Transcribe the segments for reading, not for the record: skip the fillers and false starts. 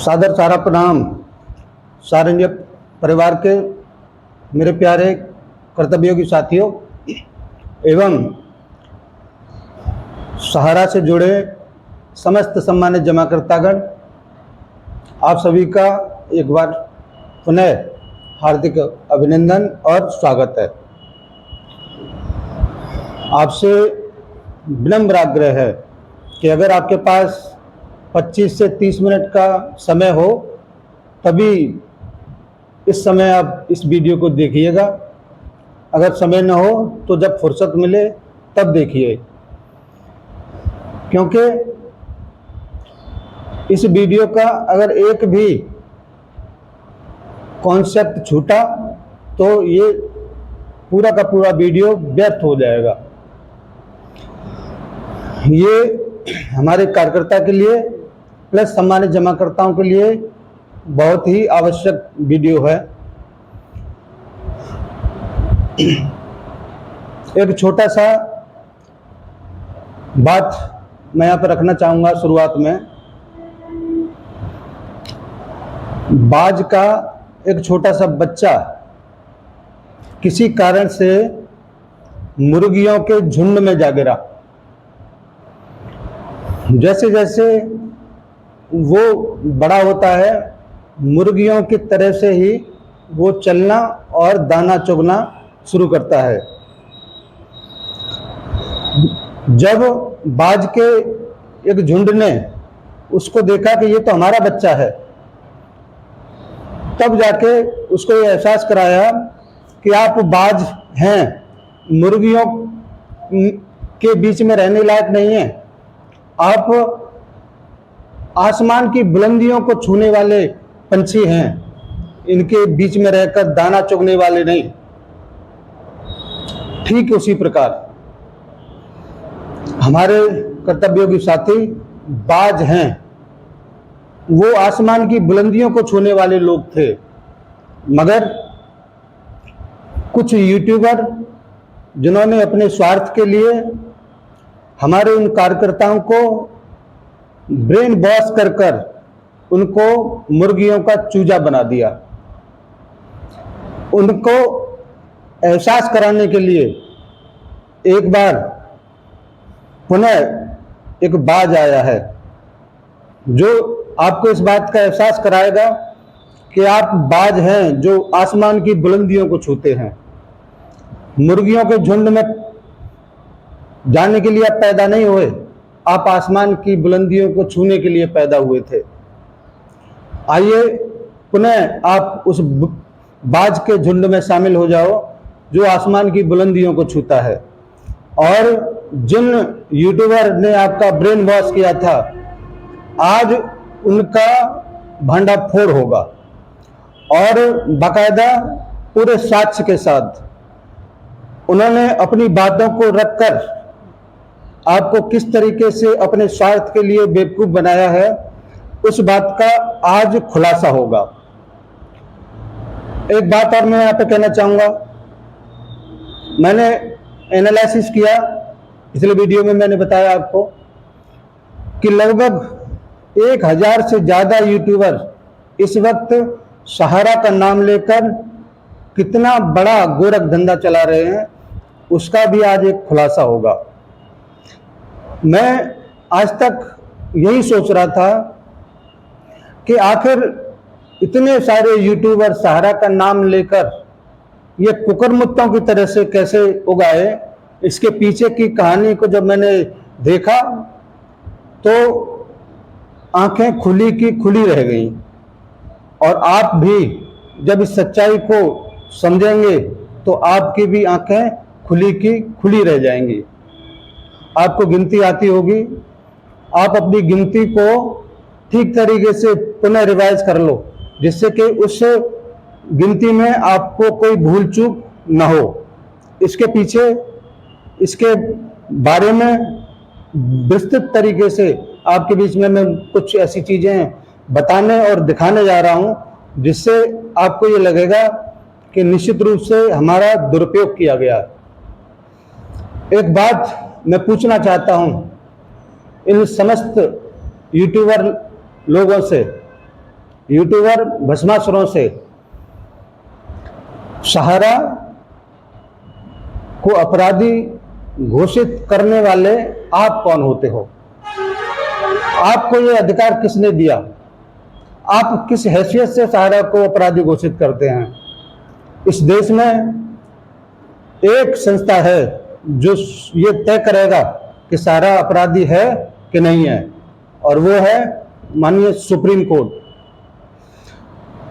सादर सारा प्रणाम सारंग परिवार के मेरे प्यारे कर्तव्योगी साथियों एवं सहारा से जुड़े समस्त सम्मानित जमाकर्तागण, आप सभी का एक बार पुनः हार्दिक अभिनंदन और स्वागत है। आपसे विनम्र आग्रह है कि अगर आपके पास 25 से 30 मिनट का समय हो तभी इस समय आप इस वीडियो को देखिएगा। अगर समय न हो तो जब फुर्सत मिले तब देखिए, क्योंकि इस वीडियो का अगर एक भी कॉन्सेप्ट छूटा तो ये पूरा का पूरा वीडियो व्यर्थ हो जाएगा। ये हमारे कार्यकर्ता के लिए प्लस सम्मानित जमाकर्ताओं के लिए बहुत ही आवश्यक वीडियो है। एक छोटा सा बात मैं यहाँ पर रखना चाहूँगा शुरुआत में। बाज का एक छोटा सा बच्चा किसी कारण से मुर्गियों के झुंड में जा गिरा। जैसे जैसे वो बड़ा होता है, मुर्गियों की तरह से ही वो चलना और दाना चुगना शुरू करता है। जब बाज के एक झुंड ने उसको देखा कि ये तो हमारा बच्चा है, तब जाके उसको ये एहसास कराया कि आप बाज हैं, मुर्गियों के बीच में रहने लायक नहीं हैं। आप आसमान की बुलंदियों को छूने वाले पंछी हैं, इनके बीच में रहकर दाना चुगने वाले नहीं। ठीक उसी प्रकार हमारे कर्तव्योगी साथी बाज हैं। वो आसमान की बुलंदियों को छूने वाले लोग थे, मगर कुछ यूट्यूबर जिन्होंने अपने स्वार्थ के लिए हमारे उन कार्यकर्ताओं को ब्रेन वॉश कर कर उनको मुर्गियों का चूजा बना दिया। उनको एहसास कराने के लिए एक बार पुनः एक बाज आया है जो आपको इस बात का एहसास कराएगा कि आप बाज हैं जो आसमान की बुलंदियों को छूते हैं। मुर्गियों के झुंड में जाने के लिए आप पैदा नहीं हुए, आप आसमान की बुलंदियों को छूने के लिए पैदा हुए थे। आइए पुनः आप उस बाज के झुंड में शामिल हो जाओ जो आसमान की बुलंदियों को छूता है। और जिन यूट्यूबर ने आपका ब्रेन वॉश किया था, आज उनका भंडाफोड़ होगा और बाकायदा पूरे साक्ष्य के साथ उन्होंने अपनी बातों को रखकर आपको किस तरीके से अपने स्वार्थ के लिए बेवकूफ बनाया है, उस बात का आज खुलासा होगा। एक बात और मैं यहाँ पे कहना चाहूँगा। मैंने एनालिसिस किया, पिछले वीडियो में मैंने बताया आपको कि लगभग 1000 से ज़्यादा यूट्यूबर इस वक्त सहारा का नाम लेकर कितना बड़ा गोरख धंधा चला रहे हैं, उसका भी आज एक खुलासा होगा। मैं आज तक यही सोच रहा था कि आखिर इतने सारे यूट्यूबर सहारा का नाम लेकर ये कुकरमुत्तों की तरह से कैसे उगाए। इसके पीछे की कहानी को जब मैंने देखा तो आंखें खुली की खुली रह गई। और आप भी जब इस सच्चाई को समझेंगे तो आपकी भी आंखें खुली की खुली रह जाएंगी। आपको गिनती आती होगी, आप अपनी गिनती को ठीक तरीके से पुनः रिवाइज कर लो, जिससे कि उस गिनती में आपको कोई भूल चूक न हो। इसके पीछे इसके बारे में विस्तृत तरीके से आपके बीच में मैं कुछ ऐसी चीज़ें बताने और दिखाने जा रहा हूं जिससे आपको ये लगेगा कि निश्चित रूप से हमारा दुरुपयोग किया गया। एक बात मैं पूछना चाहता हूं इन समस्त यूट्यूबर लोगों से यूट्यूबर भस्मासुरों से सहारा को अपराधी घोषित करने वाले आप कौन होते हो? आपको ये अधिकार किसने दिया? आप किस हैसियत से सहारा को अपराधी घोषित करते हैं? इस देश में एक संस्था है जो ये तय करेगा कि सहारा अपराधी है कि नहीं है, और वो है माननीय सुप्रीम कोर्ट।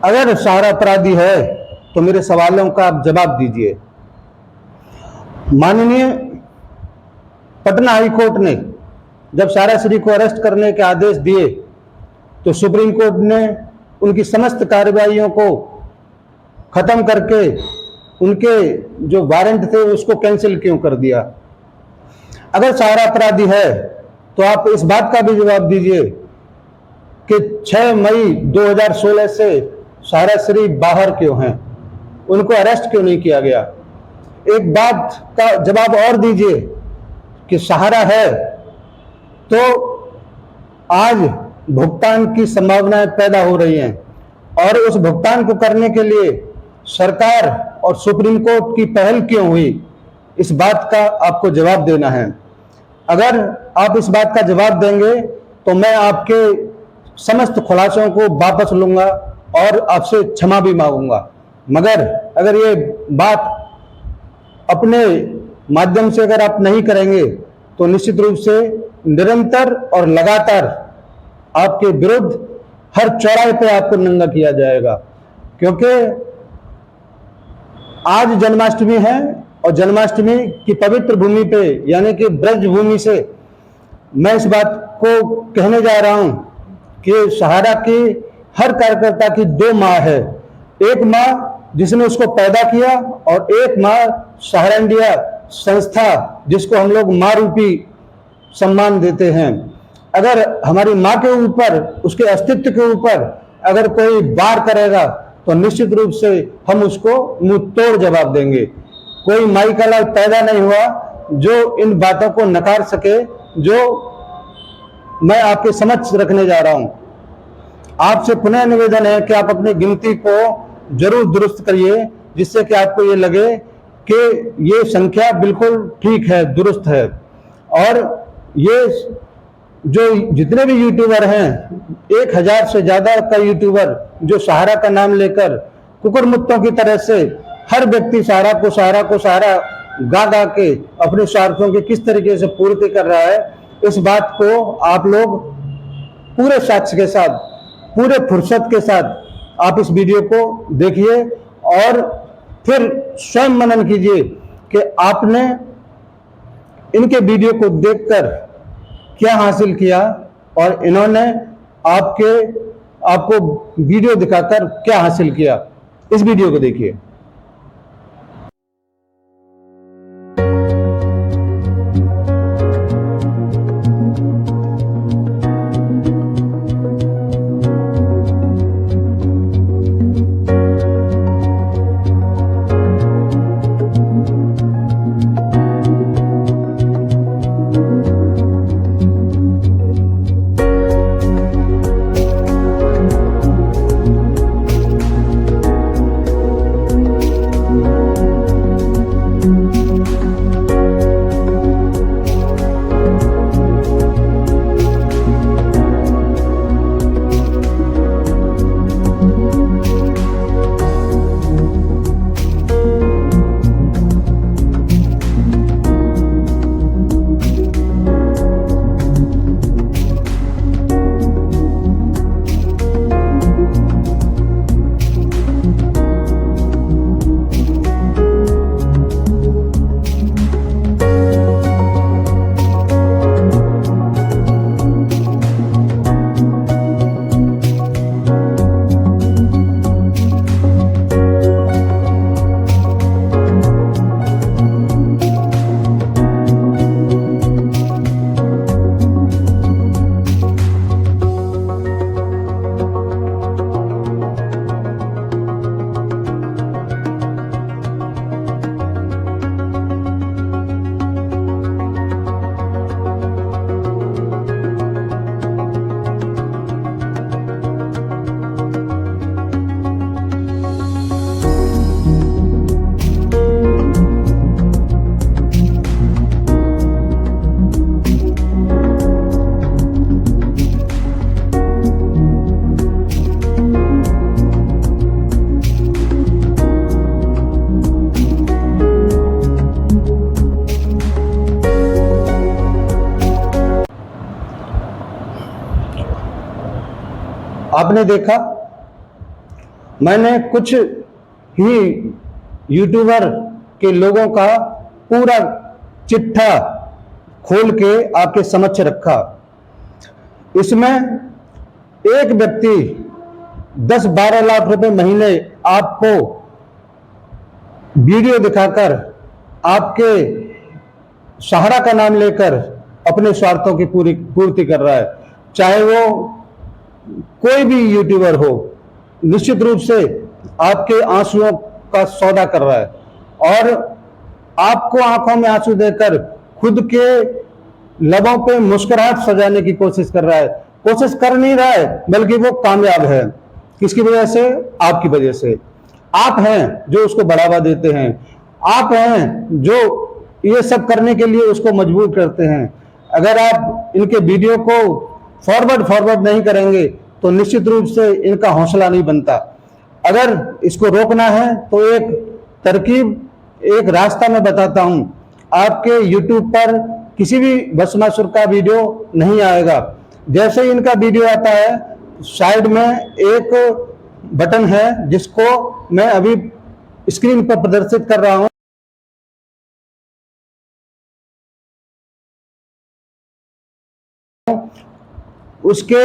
अगर सहारा अपराधी है तो मेरे सवालों का आप जवाब दीजिए। माननीय पटना हाई कोर्ट ने जब सारा श्री को अरेस्ट करने के आदेश दिए तो सुप्रीम कोर्ट ने उनकी समस्त कार्रवाइयों को खत्म करके उनके जो वारंट थे उसको कैंसिल क्यों कर दिया? अगर सहारा अपराधी है तो आप इस बात का भी जवाब दीजिए कि 6 मई 2016 से सहारा श्री बाहर क्यों हैं, उनको अरेस्ट क्यों नहीं किया गया? एक बात का जवाब और दीजिए कि सहारा है तो आज भुगतान की संभावनाएं पैदा हो रही हैं, और उस भुगतान को करने के लिए सरकार और सुप्रीम कोर्ट की पहल क्यों हुई? इस बात का आपको जवाब देना है। अगर आप इस बात का जवाब देंगे तो मैं आपके समस्त खुलासों को वापस लूंगा और आपसे क्षमा भी मांगूंगा। मगर अगर ये बात अपने माध्यम से अगर आप नहीं करेंगे तो निश्चित रूप से निरंतर और लगातार आपके विरुद्ध हर चौराहे पे आपको नंगा किया जाएगा। क्योंकि आज जन्माष्टमी है और जन्माष्टमी की पवित्र भूमि पे यानी कि ब्रज भूमि से मैं इस बात को कहने जा रहा हूं कि सहारा की हर कार्यकर्ता की 2 माँ है। एक माँ जिसने उसको पैदा किया और एक माँ सहारा इंडिया संस्था जिसको हम लोग माँ रूपी सम्मान देते हैं। अगर हमारी माँ के ऊपर, उसके अस्तित्व के ऊपर अगर कोई वार करेगा तो निश्चित रूप से हम उसको मुंह तोड़ जवाब देंगे। कोई माई का लाल पैदा नहीं हुआ जो इन बातों को नकार सके जो मैं आपके समक्ष रखने जा रहा हूं। आपसे पुनः निवेदन है कि आप अपनी गिनती को जरूर दुरुस्त करिए, जिससे कि आपको ये लगे कि ये संख्या बिल्कुल ठीक है, दुरुस्त है। और ये जो जितने भी यूट्यूबर हैं, 1000 से ज्यादा का यूट्यूबर जो सहारा का नाम लेकर कुकुरमुत्तों की तरह से हर व्यक्ति सहारा गा गा के अपने स्वार्थों की किस तरीके से पूर्ति कर रहा है, इस बात को आप लोग पूरे साक्ष्य के साथ, पूरे फुर्सत के साथ आप इस वीडियो को देखिए और फिर स्वयं मनन कीजिए कि आपने इनके वीडियो को देखकर क्या हासिल किया और इन्होंने आपको वीडियो दिखाकर क्या हासिल किया। इस वीडियो को देखिए। आपने देखा, मैंने कुछ ही यूट्यूबर के लोगों का पूरा चिट्ठा खोल के आपके समक्ष रखा। इसमें एक व्यक्ति 10-12 लाख रुपए महीने आपको वीडियो दिखाकर आपके सहारा का नाम लेकर अपने स्वार्थों की पूर्ति कर रहा है। चाहे वो कोई भी यूट्यूबर हो, निश्चित रूप से आपके आंसुओं का सौदा कर रहा है और आपको आंखों में आंसू देकर खुद के लबों पे मुस्कुराहट सजाने की कोशिश कर रहा है। कोशिश कर नहीं रहा है, बल्कि वो कामयाब है। किसकी वजह से? आपकी वजह से। आप हैं जो उसको बढ़ावा देते हैं, आप हैं जो ये सब करने के लिए उसको मजबूर करते हैं। अगर आप इनके वीडियो को फॉरवर्ड नहीं करेंगे तो निश्चित रूप से इनका हौसला नहीं बनता। अगर इसको रोकना है तो एक तरकीब, एक रास्ता मैं बताता हूं। आपके YouTube पर किसी भी भस्मासुर का वीडियो नहीं आएगा। जैसे ही इनका वीडियो आता है, साइड में एक बटन है जिसको मैं अभी स्क्रीन पर प्रदर्शित कर रहा हूं। उसके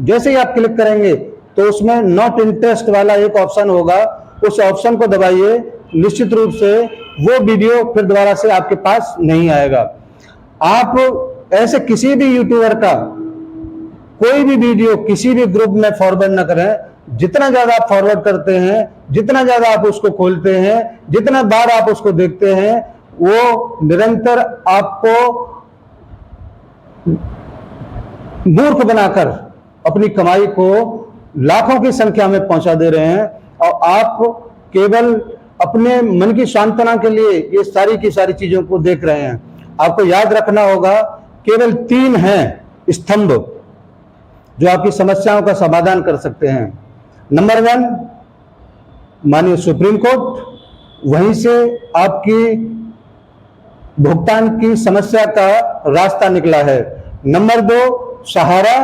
जैसे ही आप क्लिक करेंगे तो उसमें नॉट इंटरेस्ट वाला एक ऑप्शन होगा, उस ऑप्शन को दबाइए। निश्चित रूप से वो वीडियो फिर दोबारा से आपके पास नहीं आएगा। आप ऐसे किसी भी यूट्यूबर का कोई भी वीडियो किसी भी ग्रुप में फॉरवर्ड ना करें। जितना ज्यादा आप फॉरवर्ड करते हैं, जितना ज्यादा आप उसको खोलते हैं, जितना बार आप उसको देखते हैं, वो निरंतर आपको मूर्ख बनाकर अपनी कमाई को लाखों की संख्या में पहुंचा दे रहे हैं और आप केवल अपने मन की सांत्वना के लिए ये सारी की सारी चीजों को देख रहे हैं। आपको याद रखना होगा, केवल 3 हैं स्तंभ जो आपकी समस्याओं का समाधान कर सकते हैं। नंबर 1 माननीय सुप्रीम कोर्ट, वहीं से आपकी भुगतान की समस्या का रास्ता निकला है। नंबर 2 सहारा,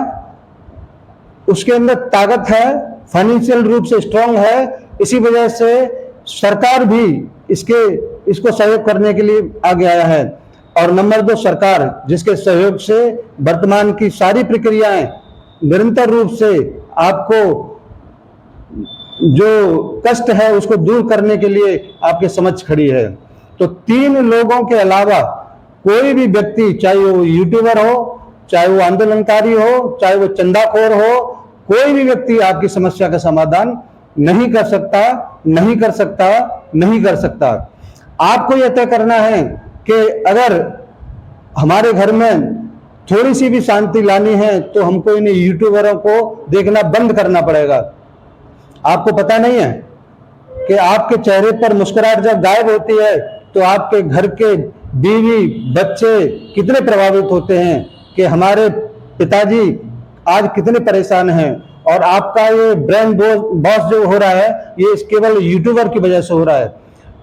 उसके अंदर ताकत है, फाइनेंशियल रूप से स्ट्रांग है, इसी वजह से सरकार भी इसको सहयोग करने के लिए आगे आया है। और नंबर 2 सरकार, जिसके सहयोग से वर्तमान की सारी प्रक्रियाएं निरंतर रूप से आपको जो कष्ट है उसको दूर करने के लिए आपके समक्ष खड़ी है। तो 3 लोगों के अलावा कोई भी व्यक्ति, चाहे वो यूट्यूबर हो, चाहे वो आंदोलनकारी हो, चाहे वो चंदाखोर हो, कोई भी व्यक्ति आपकी समस्या का समाधान नहीं कर सकता, नहीं कर सकता, नहीं कर सकता। आपको यह तय करना है कि अगर हमारे घर में थोड़ी सी भी शांति लानी है तो हमको इन यूट्यूबरों को देखना बंद करना पड़ेगा। आपको पता नहीं है कि आपके चेहरे पर मुस्कुराहट जब गायब होती है तो आपके घर के बीवी बच्चे कितने प्रभावित होते हैं कि हमारे पिताजी आज कितने परेशान हैं। और आपका ये ब्रेन बॉस जो हो रहा है, ये केवल यूट्यूबर की वजह से हो रहा है।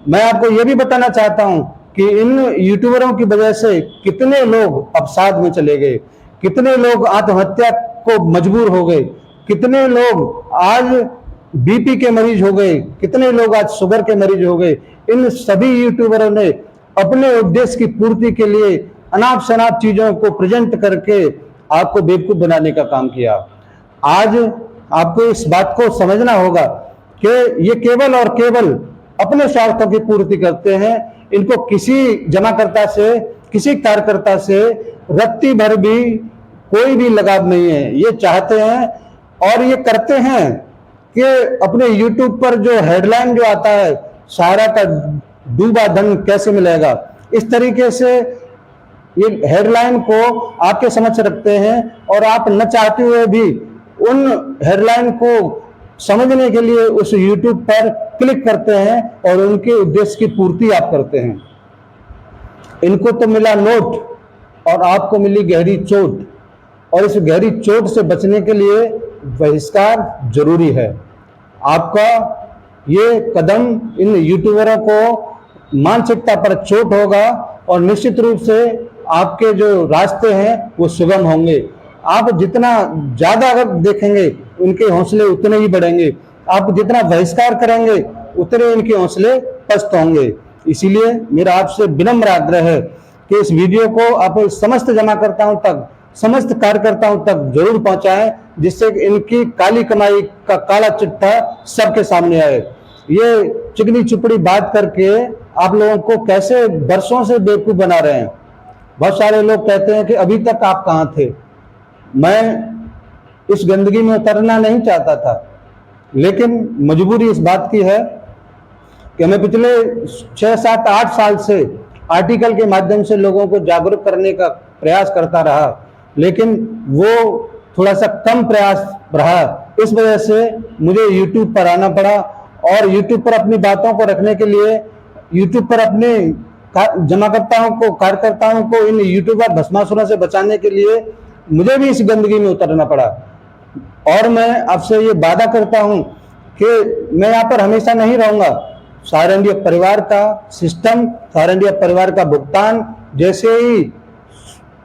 मैं आपको ये भी बताना चाहता हूं कि इन यूट्यूबरों की वजह से कितने लोग अवसाद में चले गए, कितने लोग आत्महत्या को मजबूर हो गए, कितने लोग आज बीपी के मरीज हो गए, कितने लोग आज शुगर के मरीज हो गए। इन सभी यूट्यूबरों ने अपने उद्देश्य की पूर्ति के लिए अनाप शनाप चीजों को प्रेजेंट करके आपको बेवकूफ बनाने का काम किया। आज आपको इस बात को समझना होगा कि ये केवल और केवल अपने स्वार्थों की पूर्ति करते हैं। इनको किसी जमाकर्ता से, किसी कार्यकर्ता से रत्ती भर भी कोई भी लगाव नहीं है। ये चाहते हैं और ये करते हैं कि अपने YouTube पर जो हेडलाइन जो आता है, सहारा का डूबा धन कैसे मिलेगा, इस तरीके से ये हेडलाइन को आपके समक्ष रखते हैं और आप न चाहते हुए भी उन हेडलाइन को समझने के लिए उस YouTube पर क्लिक करते हैं और उनके उद्देश्य की पूर्ति आप करते हैं। इनको तो मिला नोट और आपको मिली गहरी चोट, और इस गहरी चोट से बचने के लिए बहिष्कार जरूरी है। आपका ये कदम इन यूट्यूबरों को मानसिकता पर चोट होगा और निश्चित रूप से आपके जो रास्ते हैं वो सुगम होंगे। आप जितना ज्यादा अगर देखेंगे उनके हौसले उतने ही बढ़ेंगे, आप जितना बहिष्कार करेंगे उतने उनके हौसले पस्त होंगे। इसीलिए मेरा आपसे विनम्र आग्रह है कि इस वीडियो को आप समस्त जमाकर्ताओं तक, समस्त कार्यकर्ताओं तक जरूर पहुंचाएं, जिससे इनकी काली कमाई का काला चिट्ठा सबके सामने आए। ये चिकनी चुपड़ी बात करके आप लोगों को कैसे वर्षों से बेवकूफ बना रहे हैं। बहुत सारे लोग कहते हैं कि अभी तक आप कहां थे। मैं इस गंदगी में उतरना नहीं चाहता था, लेकिन मजबूरी इस बात की है कि मैं पिछले 6, 7, 8 साल से आर्टिकल के माध्यम से लोगों को जागरूक करने का प्रयास करता रहा, लेकिन वो थोड़ा सा कम प्रयास रहा। इस वजह से मुझे YouTube पर आना पड़ा और YouTube पर अपनी बातों को रखने के लिए, YouTube पर अपने जमाकर्ताओं को, कार्यकर्ताओं को इन यूट्यूबर भस्मासुरों से बचाने के लिए मुझे भी इस गंदगी में उतरना पड़ा। और मैं आपसे ये वादा करता हूं कि मैं यहाँ पर हमेशा नहीं रहूंगा। सहारा इंडिया परिवार का सिस्टम, सहारा इंडिया परिवार का भुगतान जैसे ही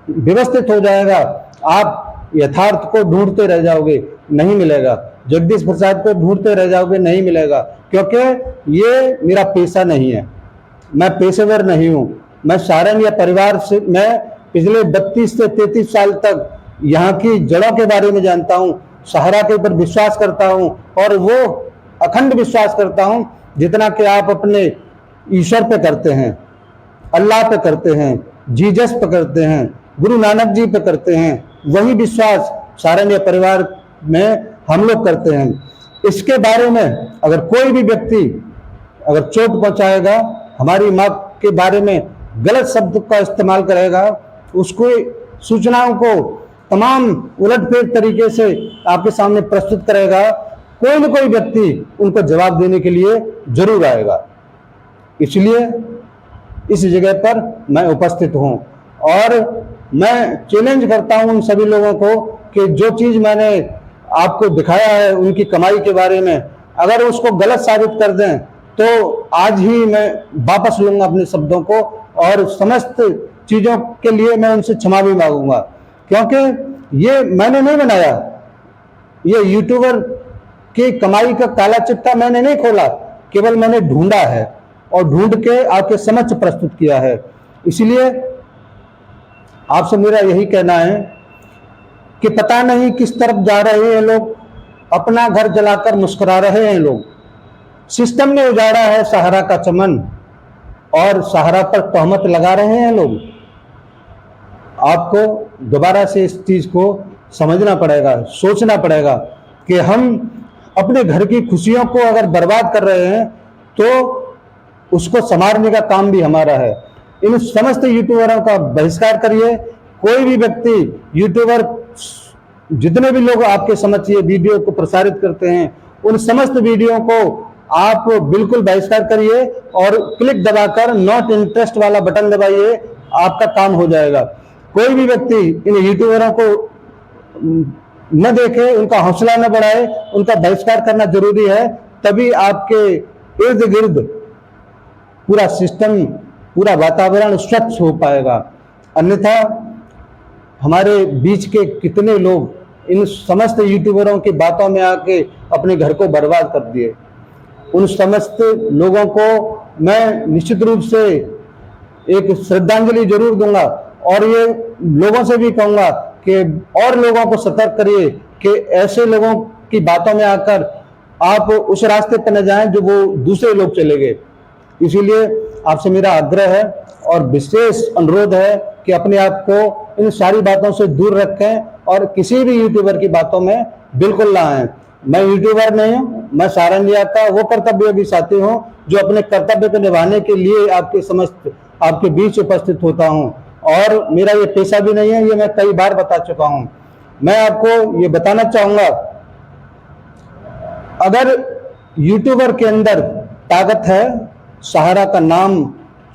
व्यवस्थित हो जाएगा, आप यथार्थ को ढूंढते रह जाओगे, नहीं मिलेगा। जगदीश प्रसाद को ढूंढते रह जाओगे, नहीं मिलेगा, क्योंकि ये मेरा पेशा नहीं है, मैं पेशेवर नहीं हूं। मैं सहारा इंडिया परिवार से मैं पिछले 32 से 33 साल तक यहाँ की जड़ों के बारे में जानता हूँ, सहारा के ऊपर विश्वास करता हूँ, और वो अखंड विश्वास करता हूँ जितना कि आप अपने ईश्वर पे करते हैं, अल्लाह पे करते हैं, जीसस पे करते हैं, गुरु नानक जी पे करते हैं। वही विश्वास सहारा इंडिया परिवार में हम लोग करते हैं। इसके बारे में अगर कोई भी व्यक्ति अगर चोट पहुंचाएगा, हमारी माँ के बारे में गलत शब्द का इस्तेमाल करेगा, उसको सूचनाओं को तमाम उलटफेर तरीके से आपके सामने प्रस्तुत करेगा, कोई न कोई व्यक्ति उनको जवाब देने के लिए जरूर आएगा। इसलिए इस जगह पर मैं उपस्थित हूं और मैं चैलेंज करता हूं उन सभी लोगों को कि जो चीज मैंने आपको दिखाया है उनकी कमाई के बारे में, अगर उसको गलत साबित कर दें तो आज ही मैं वापस लूंगा अपने शब्दों को और समस्त चीजों के लिए मैं उनसे क्षमा भी मांगूंगा, क्योंकि ये मैंने नहीं बनाया। ये यूट्यूबर की कमाई का काला चिट्ठा मैंने नहीं खोला, केवल मैंने ढूंढा है और ढूंढ के आपके समक्ष प्रस्तुत किया है। इसलिए आपसे मेरा यही कहना है कि पता नहीं किस तरफ जा रहे हैं लोग, अपना घर जलाकर मुस्कुरा रहे हैं लोग। सिस्टम ने उजाड़ा है सहारा का चमन और सहारा पर तहमत लगा रहे हैं लोग। आपको दोबारा से इस चीज को समझना पड़ेगा, सोचना पड़ेगा कि हम अपने घर की खुशियों को अगर बर्बाद कर रहे हैं तो उसको संवारने का काम भी हमारा है। इन समस्त यूट्यूबरों का बहिष्कार करिए। कोई भी व्यक्ति यूट्यूबर, जितने भी लोग आपके समक्ष ये वीडियो को प्रसारित करते हैं, उन समस्त वीडियो को आप बिल्कुल बहिष्कार करिए और क्लिक दबाकर नॉट इंटरेस्ट वाला बटन दबाइए, आपका काम हो जाएगा। कोई भी व्यक्ति इन यूट्यूबरों को न देखे, उनका हौसला न बढ़ाए, उनका बहिष्कार करना जरूरी है, तभी आपके इर्द गिर्द पूरा सिस्टम, पूरा वातावरण स्वच्छ हो पाएगा। अन्यथा हमारे बीच के कितने लोग इन समस्त यूट्यूबरों की बातों में आके अपने घर को बर्बाद कर दिए। उन समस्त लोगों को मैं निश्चित रूप से एक श्रद्धांजलि जरूर दूंगा और ये लोगों से भी कहूंगा कि और लोगों को सतर्क करिए कि ऐसे लोगों की बातों में आकर आप उस रास्ते पर न जाएं जो वो दूसरे लोग चले गए। इसीलिए आपसे मेरा आग्रह है और विशेष अनुरोध है कि अपने आप को इन सारी बातों से दूर रखें और किसी भी यूट्यूबर की बातों में बिल्कुल ना आए। मैं यूट्यूबर नहीं हूँ, मैं सहारा इंडिया का वो कर्तव्यभी साथी हूँ जो अपने कर्तव्य को निभाने के लिए आपके बीच उपस्थित होता हूँ, और मेरा ये पेशा भी नहीं है, ये मैं कई बार बता चुका हूँ। मैं आपको ये बताना चाहूंगा, अगर यूट्यूबर के अंदर ताकत है, सहारा का नाम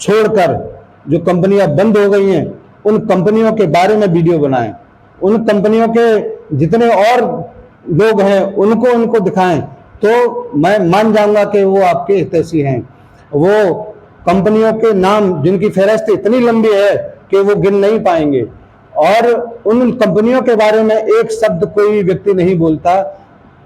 छोड़कर जो कंपनियां बंद हो गई हैं उन कंपनियों के बारे में वीडियो बनाएं, उन कंपनियों के जितने और लोग हैं उनको दिखाएं, तो मैं मान जाऊंगा कि वो आपके हितैषी हैं। वो कंपनियों के नाम जिनकी फहरिस्त इतनी लंबी है कि वो गिन नहीं पाएंगे, और उन कंपनियों के बारे में एक शब्द कोई व्यक्ति नहीं बोलता।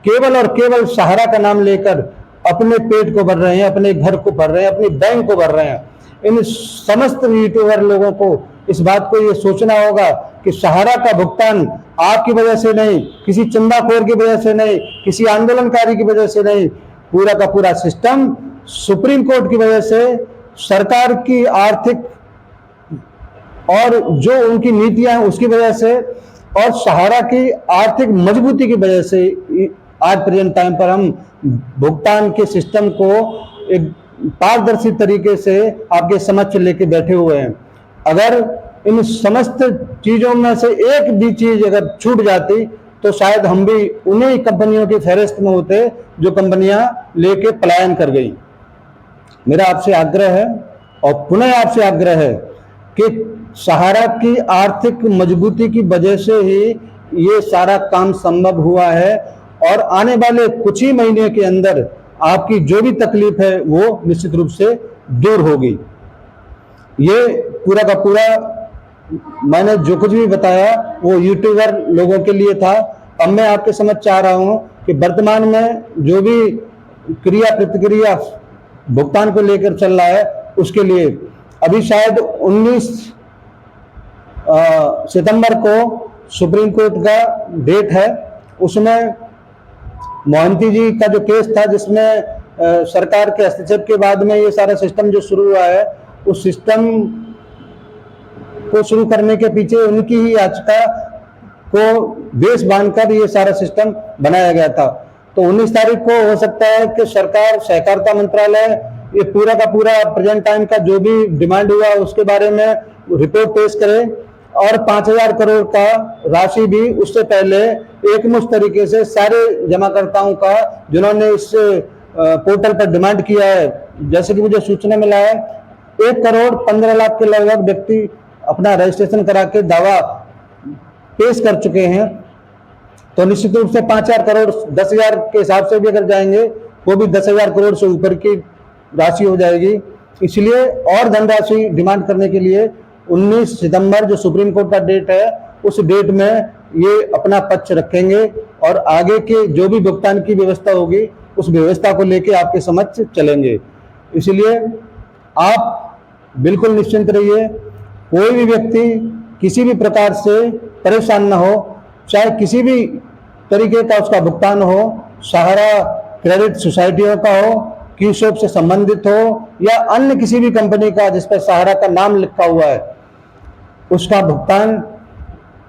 केवल और केवल सहारा का नाम लेकर अपने पेट को भर रहे हैं, अपने घर को भर रहे हैं, अपनी बैंक को भर रहे हैं। इन समस्त यूट्यूबर लोगों को इस बात को ये सोचना होगा कि सहारा का भुगतान आपकी वजह से नहीं, किसी चंदाखोर की वजह से नहीं, किसी आंदोलनकारी की वजह से नहीं, पूरा का पूरा सिस्टम सुप्रीम कोर्ट की वजह से, सरकार की आर्थिक और जो उनकी नीतियां हैं उसकी वजह से, और सहारा की आर्थिक मजबूती की वजह से आज प्रेजेंट टाइम पर हम भुगतान के सिस्टम को एक पारदर्शी तरीके से आपके समक्ष लेके बैठे हुए हैं। अगर इन समस्त चीजों में से एक भी चीज अगर छूट जाती तो शायद हम भी उन्हीं कंपनियों की फहरिस्त में होते जो कंपनियां लेके पलायन कर गई। मेरा आपसे आग्रह है और पुनः आपसे आग्रह है कि सहारा की आर्थिक मजबूती की वजह से ही ये सारा काम संभव हुआ है, और आने वाले कुछ ही महीने के अंदर आपकी जो भी तकलीफ है वो निश्चित रूप से दूर होगी। ये पूरा का पूरा मैंने जो कुछ भी बताया वो यूट्यूबर लोगों के लिए था। अब मैं आपके समझ चाह रहा हूं कि वर्तमान में जो भी क्रिया प्रतिक्रिया भुगतान को लेकर चल रहा है उसके लिए अभी शायद 19 सितंबर को सुप्रीम कोर्ट का डेट है। उसमें मोहंती जी का जो केस था जिसमें सरकार के हस्तक्षेप के बाद में ये सारा सिस्टम जो शुरू हुआ है, उस सिस्टम को शुरू करने के पीछे उनकी ही याचिका को बेस बांधकर ये सारा सिस्टम बनाया गया था। तो 19 तारीख को हो सकता है कि सरकार, सहकारिता मंत्रालय ये पूरा का पूरा प्रेजेंट टाइम का जो भी डिमांड हुआ उसके बारे में रिपोर्ट पेश करे, और 5,000 करोड़ का राशि भी उससे पहले एकमुश्त तरीके से सारे जमाकर्ताओं का जिन्होंने इस पोर्टल पर डिमांड किया है, जैसे कि मुझे सूचना मिला है 1,15,00,000 के लगभग व्यक्ति अपना रजिस्ट्रेशन करा के दावा पेश कर चुके हैं। तो निश्चित रूप से 5,000 करोड़ 10,000 के हिसाब से भी अगर जाएंगे वो भी 10,000 करोड़ से ऊपर की राशि हो जाएगी। इसलिए और धनराशि डिमांड करने के लिए 19 सितंबर जो सुप्रीम कोर्ट का डेट है उस डेट में ये अपना पक्ष रखेंगे, और आगे के जो भी भुगतान की व्यवस्था होगी उस व्यवस्था को लेके आपके समक्ष चलेंगे। इसलिए आप बिल्कुल निश्चिंत रहिए, कोई भी व्यक्ति किसी भी प्रकार से परेशान ना हो, चाहे किसी भी तरीके का उसका भुगतान हो, सहारा क्रेडिट सोसाइटियों का हो, कीशॉप से संबंधित हो या अन्य किसी भी कंपनी का जिस पर सहारा का नाम लिखा हुआ है, उसका भुगतान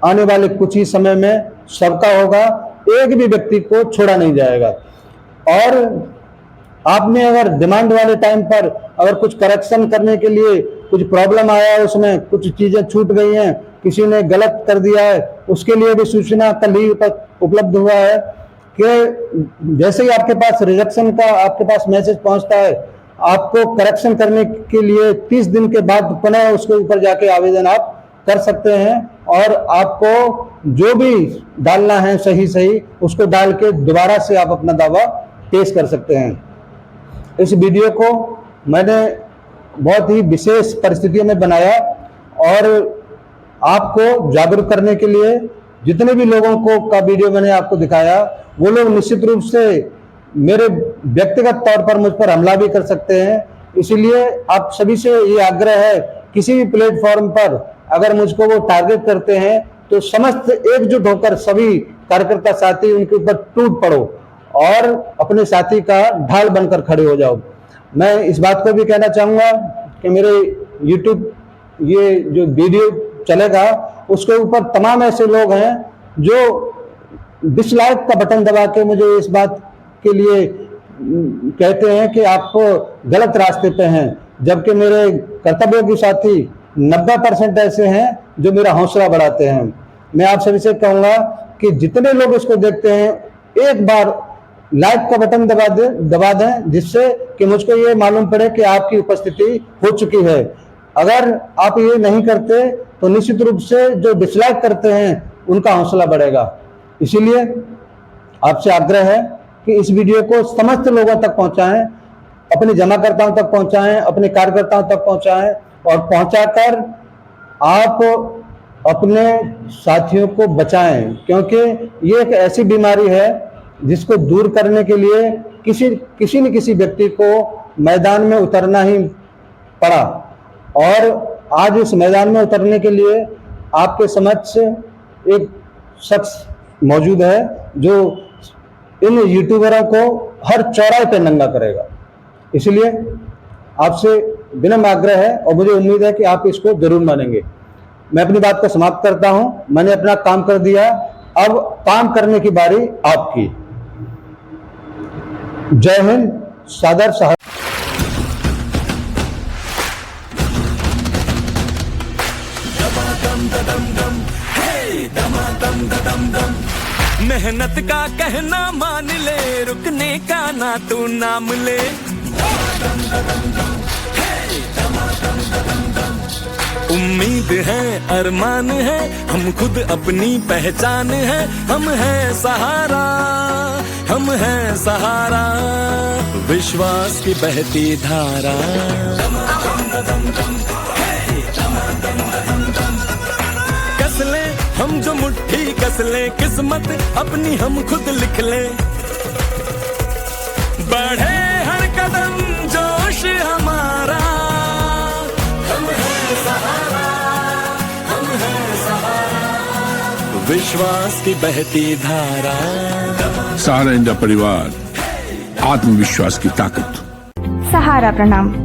आने वाले कुछ ही समय में सबका होगा, एक भी व्यक्ति को छोड़ा नहीं जाएगा। और आपने अगर डिमांड वाले टाइम पर अगर कुछ करेक्शन करने के लिए कुछ प्रॉब्लम आया है, उसमें कुछ चीजें छूट गई हैं, किसी ने गलत कर दिया है, उसके लिए भी सूचना कल ही उपलब्ध हुआ है कि जैसे ही आपके पास रिजेक्शन का आपके पास मैसेज पहुंचता है, आपको करेक्शन करने के लिए 30 दिन के बाद पुनः उसके ऊपर जाके आवेदन आप कर सकते हैं, और आपको जो भी डालना है सही सही उसको डाल के दोबारा से आप अपना दावा पेश कर सकते हैं। इस वीडियो को मैंने बहुत ही विशेष परिस्थितियों में बनाया और आपको जागरूक करने के लिए जितने भी लोगों को का वीडियो मैंने आपको दिखाया वो लोग निश्चित रूप से मेरे व्यक्तिगत तौर पर मुझ पर हमला भी कर सकते हैं। इसीलिए आप सभी से ये आग्रह है, किसी भी प्लेटफॉर्म पर अगर मुझको वो टारगेट करते हैं तो समस्त एकजुट होकर सभी कार्यकर्ता साथी उनके ऊपर टूट पड़ो और अपने साथी का ढाल बनकर खड़े हो जाओ। मैं इस बात को भी कहना चाहूँगा कि मेरे YouTube ये जो वीडियो चलेगा उसके ऊपर तमाम ऐसे लोग हैं जो डिसलाइक का बटन दबा के मुझे इस बात के लिए कहते हैं कि आप गलत रास्ते पे हैं, जबकि मेरे कर्तव्यों के साथी 90% ऐसे हैं जो मेरा हौसला बढ़ाते हैं। मैं आप सभी से कहूँगा कि जितने लोग इसको देखते हैं एक बार लाइक का बटन दबा दें जिससे कि मुझको ये मालूम पड़े कि आपकी उपस्थिति हो चुकी है। अगर आप ये नहीं करते तो निश्चित रूप से जो डिसलाइक करते हैं उनका हौसला बढ़ेगा। इसीलिए आपसे आग्रह है कि इस वीडियो को समस्त लोगों तक पहुंचाएं, अपने जमाकर्ताओं तक पहुंचाएं, अपने कार्यकर्ताओं तक पहुंचाएं और पहुंचाकर आप अपने साथियों को बचाएं, क्योंकि ये एक ऐसी बीमारी है जिसको दूर करने के लिए किसी न किसी व्यक्ति को मैदान में उतरना ही पड़ा। और आज उस मैदान में उतरने के लिए आपके समक्ष एक शख्स मौजूद है जो इन यूट्यूबरों को हर चौराहे पे नंगा करेगा। इसलिए आपसे विनम्र आग्रह है और मुझे उम्मीद है कि आप इसको जरूर मानेंगे। मैं अपनी बात को समाप्त करता हूं। मैंने अपना काम कर दिया, अब काम करने की बारी आपकी। जय हिंद, सादर साहब। मेहनत का कहना मान ले, रुकने का ना तू नाम ले। उम्मीद है, अरमान है, हम खुद अपनी पहचान है। हम हैं सहारा, हम हैं सहारा, विश्वास की बहती धारा। कस ले हम जो मुट्ठी कस ले, किस्मत अपनी हम खुद लिख ले। बढ़े हर कदम जोश हमारा, हम हैं सहारा, हम हैं सहारा, विश्वास की बहती धारा। सहारा इंडिया परिवार, आत्मविश्वास की ताकत। सहारा प्रणाम।